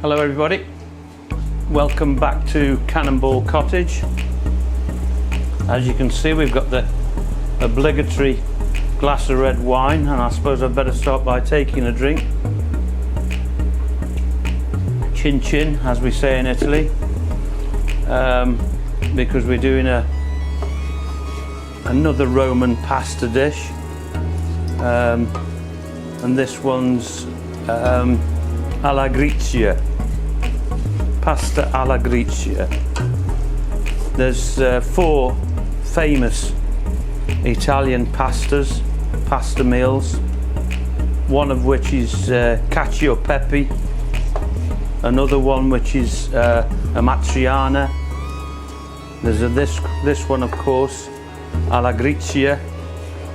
Hello everybody, welcome back to Cannonball Cottage. As you can see, we've got the obligatory glass of red wine, and I suppose I'd better start by taking a drink. Chin chin, as we say in Italy, because we're doing another Roman pasta dish, and this one's Alla Gricia. Pasta alla Gricia. There's 4 famous Italian pasta meals, one of which is cacio e pepe, another one which is a matriciana. There's this one, of course, alla Gricia,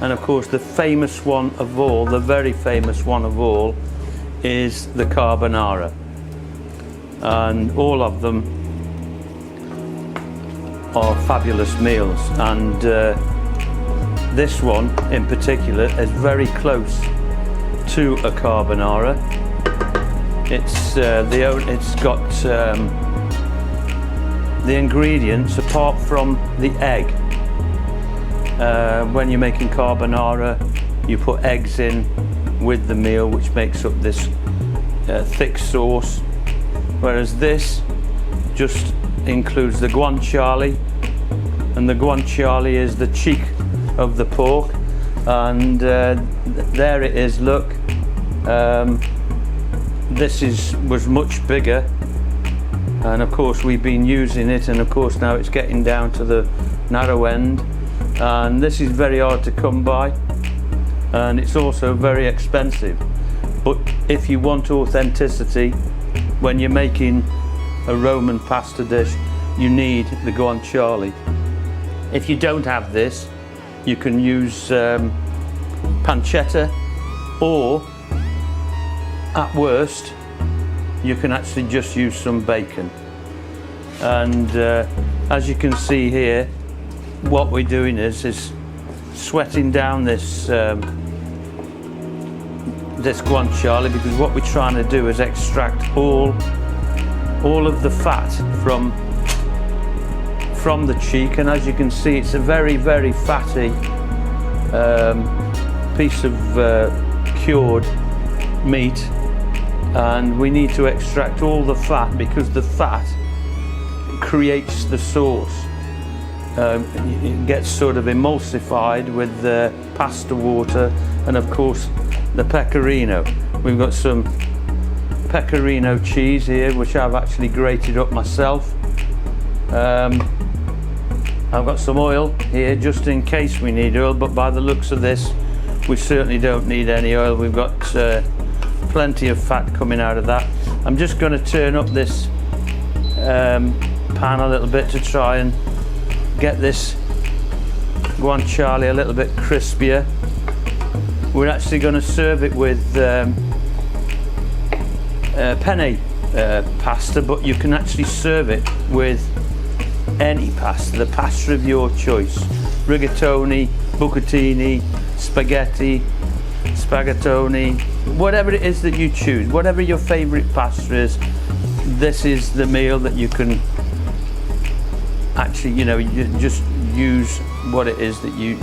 and of course the famous one of all, the very famous one of all, is the carbonara. And all of them are fabulous meals, and this one in particular is very close to a carbonara. It's got the ingredients apart from the egg. When you're making carbonara, you put eggs in with the meal, which makes up this thick sauce. Whereas this just includes the guanciale, and the guanciale is the cheek of the pork, and there it is, look. This was much bigger, and of course we've been using it, and of course now it's getting down to the narrow end, and this is very hard to come by, and it's also very expensive. But if you want authenticity, when you're making a Roman pasta dish, you need the guanciale. If you don't have this, you can use pancetta, or at worst you can actually just use some bacon. And as you can see here, what we're doing is sweating down this guanciale, because what we're trying to do is extract all of the fat from the cheek. And as you can see, it's a very, very fatty piece of cured meat, and we need to extract all the fat, because the fat creates the sauce. It gets sort of emulsified with the pasta water, and of course the pecorino. We've got some pecorino cheese here, which I've actually grated up myself. I've got some oil here just in case we need oil, but by the looks of this, we certainly don't need any oil. We've got plenty of fat coming out of that. I'm just going to turn up this pan a little bit to try and get this guanciale a little bit crispier. We're actually going to serve it with penne pasta, but you can actually serve it with any pasta, the pasta of your choice. Rigatoni, bucatini, spaghetti, spaghettoni, whatever it is that you choose, whatever your favorite pasta is, this is the meal that you can actually, you just use what it is that you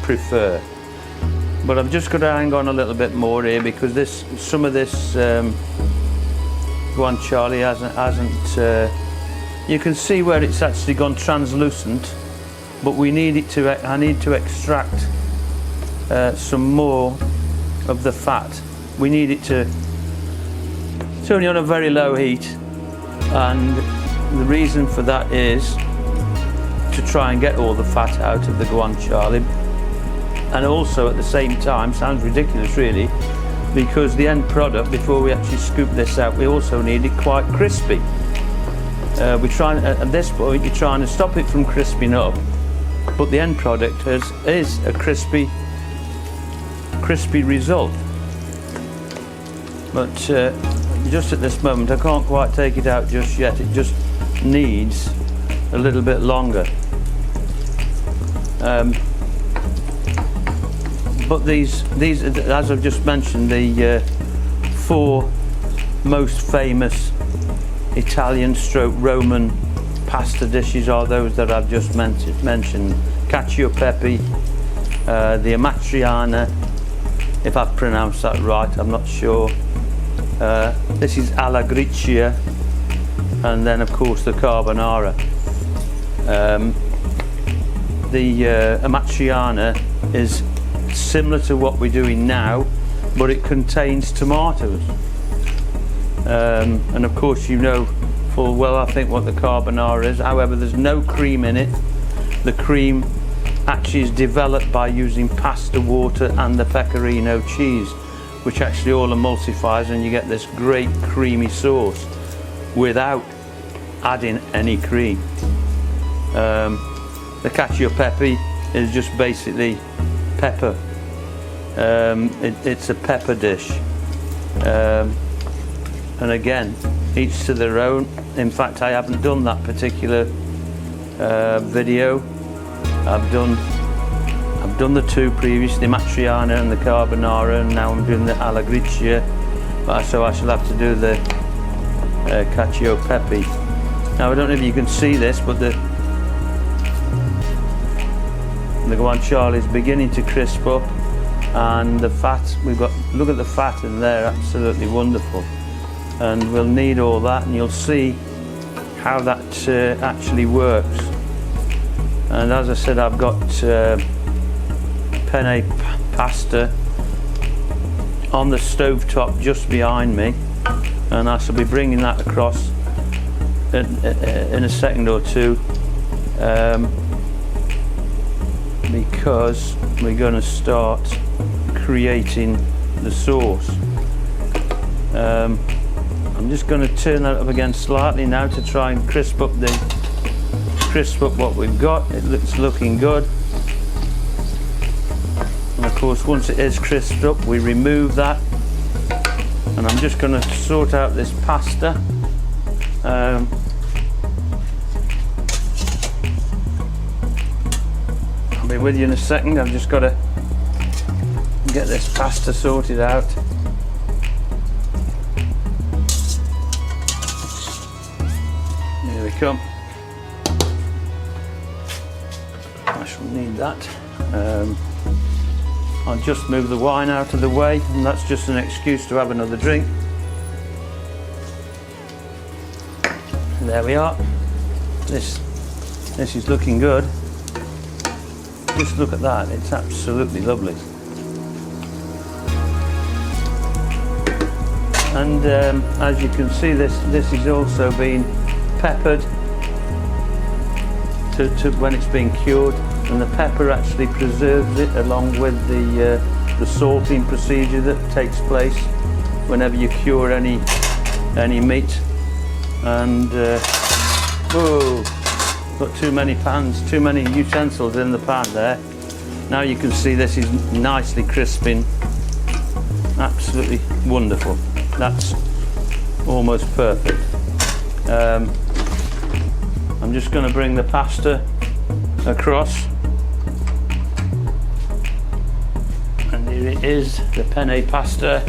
prefer. But I've just got to hang on a little bit more here, because some of this guanciale hasn't you can see where it's actually gone translucent, but I need to extract some more of the fat. We need it it's only on a very low heat, and the reason for that is to try and get all the fat out of the guanciale. And also at the same time, sounds ridiculous really, because the end product, before we actually scoop this out, we also need it quite crispy. At this point, you're trying to stop it from crisping up, but the end product is a crispy result. But just at this moment, I can't quite take it out just yet. It just needs a little bit longer. But these, as I've just mentioned, the 4 most famous Italian stroke Roman pasta dishes are those that I've just mentioned. Cacio e pepe, the amatriciana, if I've pronounced that right, I'm not sure. This is Alla Gricia, and then of course the carbonara. The amatriciana is similar to what we're doing now, but it contains tomatoes. And of course you know full well, I think, what the carbonara is. However, there's no cream in it. The cream actually is developed by using pasta water and the pecorino cheese, which actually all emulsifies, and you get this great creamy sauce without adding any cream. The cacio e pepe is just basically pepper. It's a pepper dish. And again, each to their own. In fact, I haven't done that particular video. I've done the two previous, the amatriciana and the carbonara, and now I'm doing the alla gricia. So I shall have to do the cacio e pepe. Now I don't know if you can see this, but the guanciale is beginning to crisp up, and the fat, look at the fat in there, absolutely wonderful. And we'll need all that, and you'll see how that actually works. And as I said, I've got penne pasta on the stove top just behind me, and I shall be bringing that across in a second or two, because we're going to start creating the sauce. I'm just going to turn that up again slightly now to try and crisp up what we've got. It's looking good. And of course, once it is crisped up, we remove that, and I'm just going to sort out this pasta. I'll be with you in a second. I've just got to get this pasta sorted out. Here we come. I shall need that. I'll just move the wine out of the way, and that's just an excuse to have another drink. And there we are. This is looking good. Just look at that, it's absolutely lovely. And as you can see, this is also being peppered to when it's being cured, and the pepper actually preserves it, along with the salting procedure that takes place whenever you cure any meat. And whoa, got too many pans, too many utensils in the pan there. Now you can see this is nicely crisping, absolutely wonderful. That's almost perfect. I'm just going to bring the pasta across, and here it is, the penne pasta.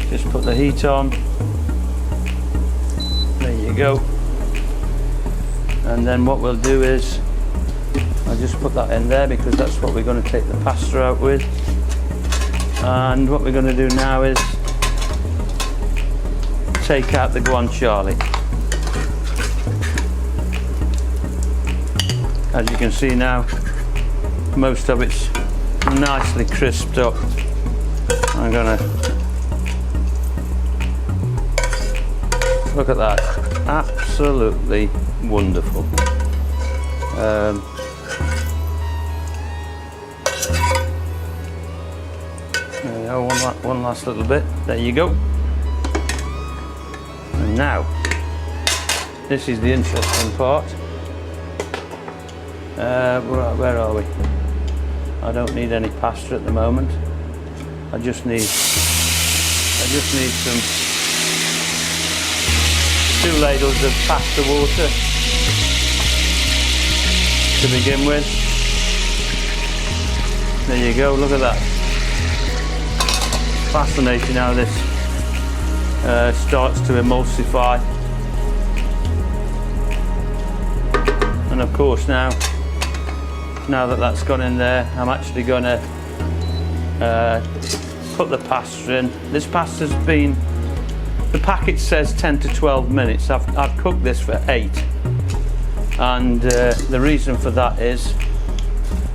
Just put the heat on. There you go. And then what we'll do is, I'll just put that in there because that's what we're going to take the pasta out with. And what we're going to do now is take out the guanciale. As you can see now, most of it's nicely crisped up. I'm going to look at that, absolutely wonderful. There we go, one last little bit. There you go. And now, this is the interesting part. Where are we? I don't need any pasta at the moment. I just need some 2 ladles of pasta water to begin with. There you go, look at that. Fascinating how this starts to emulsify. And of course now that that's gone in there, I'm actually going to put the pasta in. This pasta's been, the packet says 10 to 12 minutes. I've cooked this for 8. And the reason for that is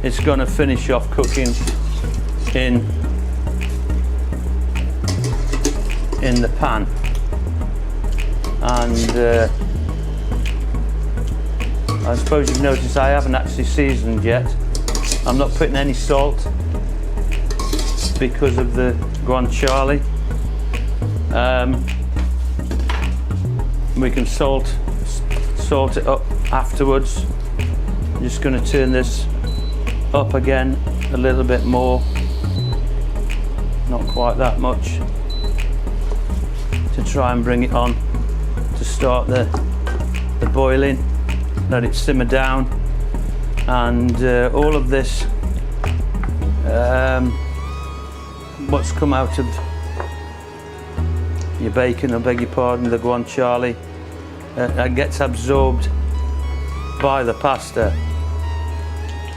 it's going to finish off cooking in the pan. And I suppose you've noticed I haven't actually seasoned yet. I'm not putting any salt because of the guanciale. We can salt it up afterwards. I'm just going to turn this up again a little bit more, not quite that much, to try and bring it on to start the boiling. Let it simmer down, and all of this, what's come out of your bacon, I beg your pardon, the guanciale, gets absorbed by the pasta.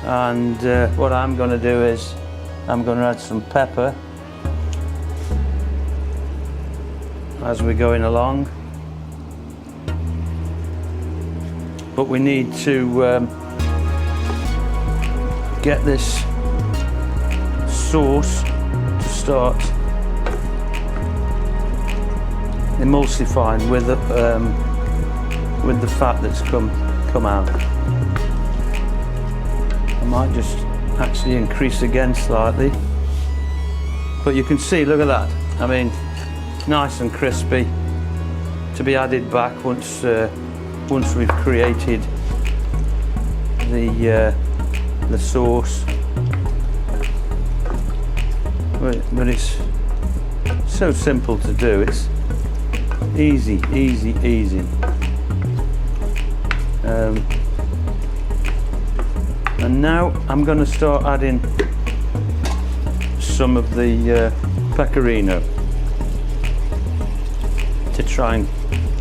And what I'm going to do is I'm going to add some pepper as we're going along. But we need to get this sauce to start emulsifying with the fat that's come out. I might just actually increase again slightly, but you can see, look at that. I mean, nice and crispy to be added back once we've created the sauce. But it's so simple to do. It's easy. And now I'm going to start adding some of the pecorino to try and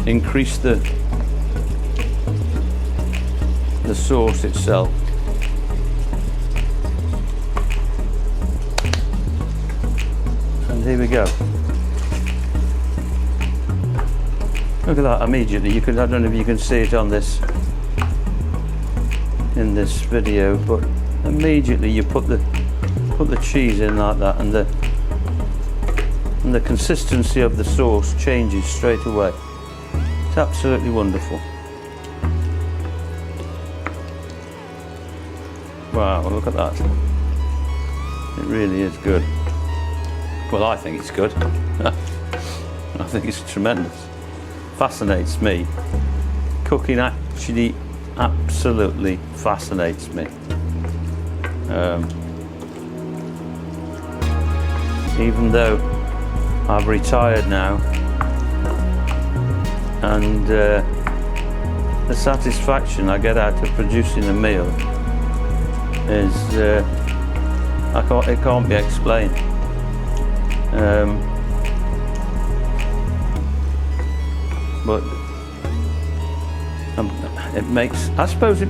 increase the sauce itself. And here we go. Look at that immediately. I don't know if you can see it on this in this video, but immediately you put the cheese in like that, and the consistency of the sauce changes straight away. It's absolutely wonderful. Wow, look at that. It really is good. Well, I think it's good. I think it's tremendous. Fascinates me. Cooking actually absolutely fascinates me. Even though I've retired now, and the satisfaction I get out of producing a meal is it can't be explained. But it makes, I suppose it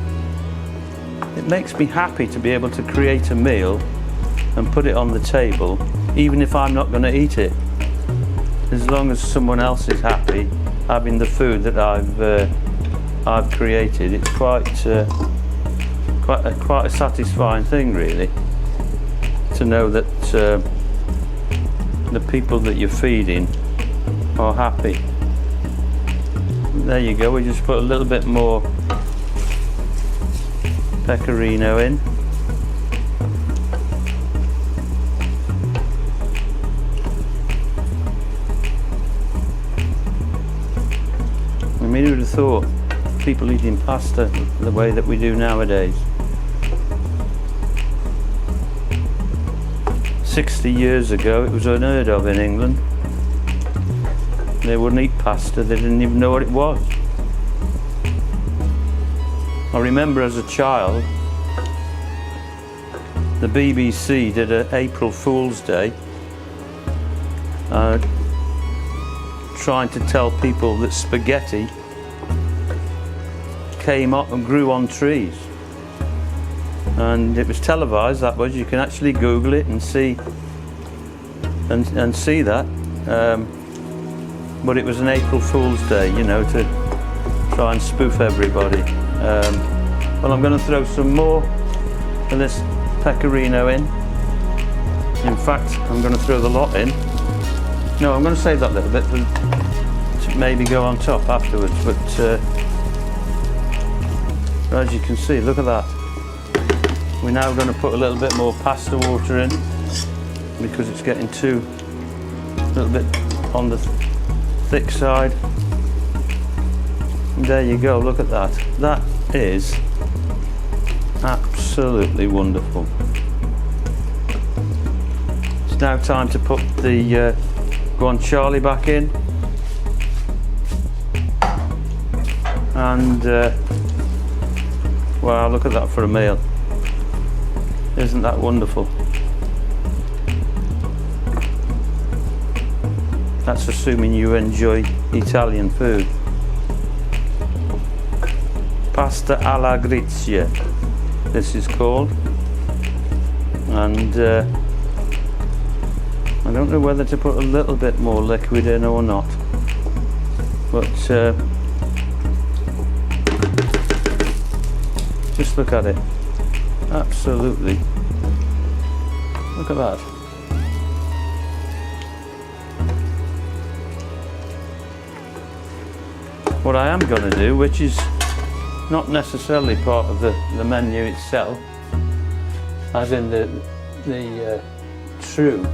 makes me happy to be able to create a meal and put it on the table, even if I'm not going to eat it. As long as someone else is happy having the food that I've created, it's quite a satisfying thing, really, to know that the people that you're feeding are happy. There you go. We just put a little bit more pecorino in. I mean, who would have thought people eating pasta the way that we do nowadays? 60 years ago it was unheard of in England. They wouldn't eat pasta, they didn't even know what it was. I remember as a child, the BBC did an April Fool's Day trying to tell people that spaghetti came up and grew on trees. And it was televised, that was. You can actually Google it and see see that. But it was an April Fool's Day, you know, to try and spoof everybody. Well, I'm going to throw some more of this pecorino in. In fact, I'm going to throw the lot in. No, I'm going to save that little bit to maybe go on top afterwards. But as you can see, look at that. We're now going to put a little bit more pasta water in because it's getting a little bit on the thick side. And there you go, look at that. That is absolutely wonderful. It's now time to put the guanciale back in. And wow, look at that for a meal. Isn't that wonderful? That's assuming you enjoy Italian food. Pasta alla Gricia, this is called. And I don't know whether to put a little bit more liquid in or not. But just look at it. Absolutely. Look at that. What I am going to do, which is not necessarily part of the menu itself, as in the true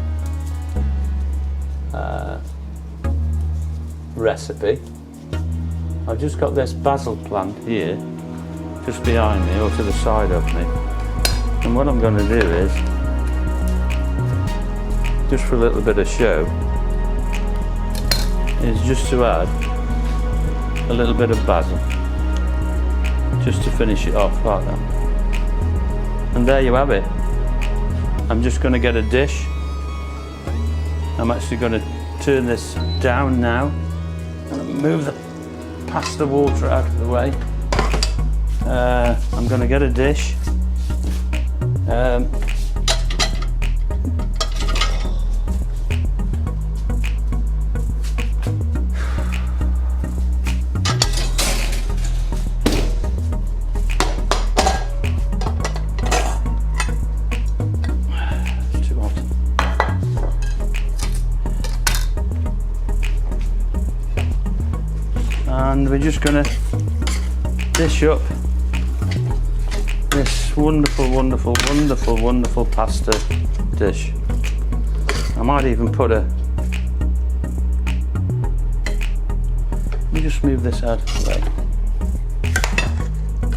recipe. I've just got this basil plant here, just behind me or to the side of me. And what I'm going to do is, just for a little bit of show, is just to add a little bit of basil, just to finish it off like that. And there you have it. I'm just going to get a dish. I'm actually going to turn this down now and move the pasta water out of the way. I'm going to get a dish. And we're just going to dish up this wonderful, wonderful, wonderful, wonderful pasta dish. I might even put let me just move this out of the way.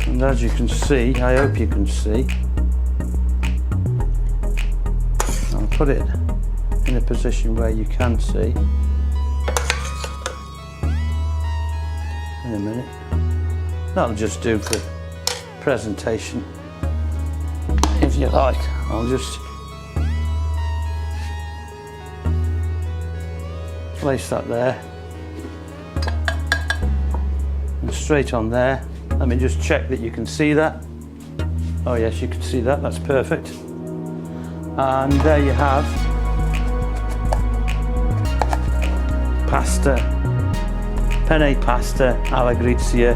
And as you can see, I hope you can see, I'll put it in a position where you can see. In a minute. That'll just do for presentation, if you like. I'll just place that there and straight on there. Let me just check that you can see that. Oh yes, you can see that, that's perfect. And there you have penne pasta alla Gricia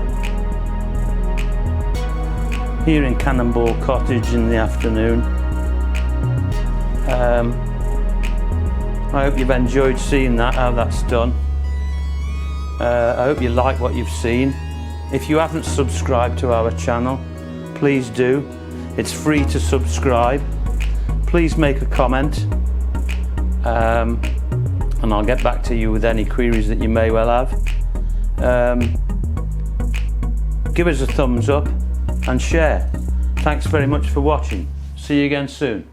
here in Cannonball Cottage in the afternoon. I hope you've enjoyed seeing that, how that's done. I hope you like what you've seen. If you haven't subscribed to our channel, please do. It's free to subscribe. Please make a comment, and I'll get back to you with any queries that you may well have. Give us a thumbs up and share. Thanks very much for watching. See you again soon.